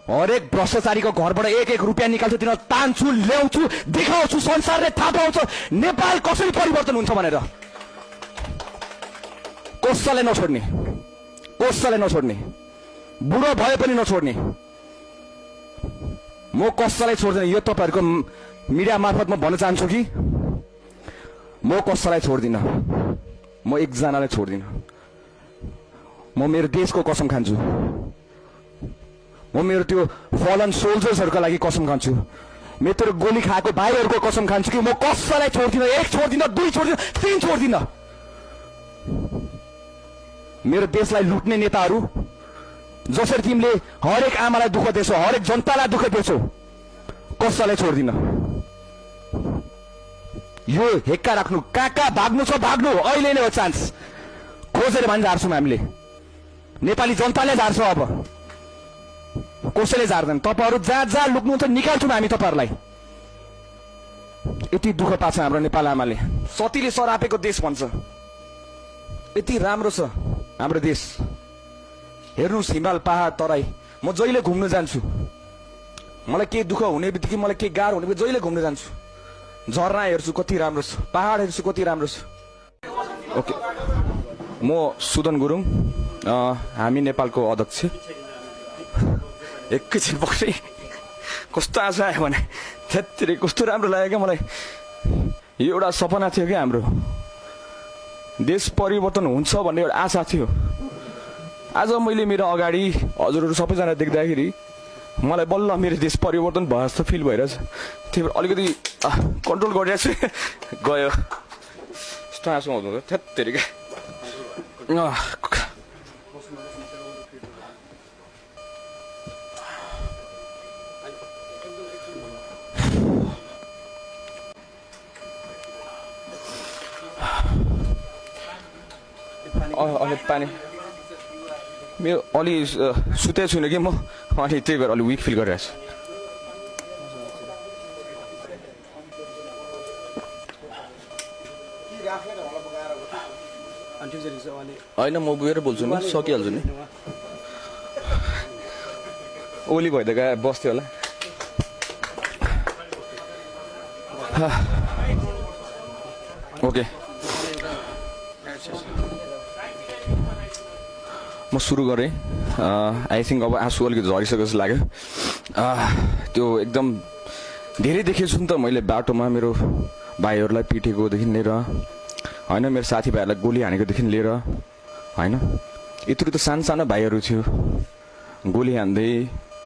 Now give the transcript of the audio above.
हरेक भ्रष्टाचारीको घरबाट एक एक रुपियाँ निकाल्छु, तिनीहरू तान्छु, ल्याउँछु, देखाउँछु, संसारले थाहा पाउँछ नेपाल कसरी परिवर्तन हुन्छ भनेर। कसैले नछोड्ने, कसैले नछोड्ने, बुढो भए पनि नछोड्ने। म कसैलाई छोड्दिनँ। यो तपाईहरुको मिडिया मार्फत म भन्न चाहन्छु कि म कसैलाई छोड्दिनँ, म एकजनालाई छोड्दिनँ। म मेरो देशको कसम खान्छु, म मेरो त्यो फलन सोल्जर्सहरुको लागि कसम खान्छु, मेरो त्यो गोली खाएको भाइहरुको कसम खान्छु कि म कसैलाई छोड्दिनँ। एक छोड्दिनँ, दुई छोड्दिनँ, तीन छोड्दिनँ। मेरो देशलाई लुट्ने नेताहरू जसरी तिमीले हरेक आमालाई दुःख दिएछौ, हरेक जनतालाई दुःख दिएछौ, कसैलाई छोड्दिनँ। यो हेक्का राख्नु, कहाँ भाग्नु छ भाग्नु, अहिले नै हो चान्स। खोजेर भनी झार्छौँ हामीले, नेपाली जनताले झार्छ। अब कसैले झार्दैन। तपाईहरु जहाँ जहाँ लुक्नुहुन्छ निकाल्छौँ हामी तपाईहरुलाई। यति दुःख पाछ हाम्रो नेपाल आमाले। सतीले सरापेको देश भन्छ। यति राम्रो छ हाम्रो देश। हेर्नुस् हिमाल पहाड तराई। म जहिले घुम्न जान्छु, मलाई के दुःख हुने बित्तिकै, मलाई के गाह्रो हुने बित्तिकै जहिले घुम्न जान्छु। झरना हेर्छु कति राम्रो छ, पहाड हेर्छु कति राम्रो छ। ओके, म सुदन गुरुङ, हामी नेपालको अध्यक्ष। एकैछिन पक्रै कस्तो आशा आयो भने त्यत्तिरै कस्तो राम्रो लाग्यो क्या मलाई। यो एउटा सपना थियो क्या हाम्रो, देश परिवर्तन हुन्छ भन्ने एउटा आशा थियो। आज मैले मेरो अगाडि हजुरहरू सबैजना देख्दाखेरि मलाई बल्ल मेरो देश परिवर्तन भयो जस्तो फिल भइरहेछ। त्यही भएर अलिकति कन्ट्रोल गरिरहेको छु। गयो यस्तो आँसु आउँछ त्यत्तिरै क्या। अलि पानी मेरो अलि सुतेको छुइनँ कि म, अनि त्यही भएर अलिक विक फिल गरिरहेको छु। होइन म गएर बोल्छु नि, सकिहाल्छु नि। ओली भइदिएको बस्थ्यो होला। ओके, म सुरु गरेँ। आई थिङ्क अब आँसु अलिकति झरिसकेको जस्तो लाग्यो। त्यो एकदम धेरै देखेको छु नि त मैले बाटोमा, मेरो भाइहरूलाई पिटेकोदेखि लिएर होइन, मेरो साथीभाइहरूलाई गोली हानेकोदेखि लिएर होइन। यत्रो त सानो सानो भाइहरू थियो, गोली हान्दै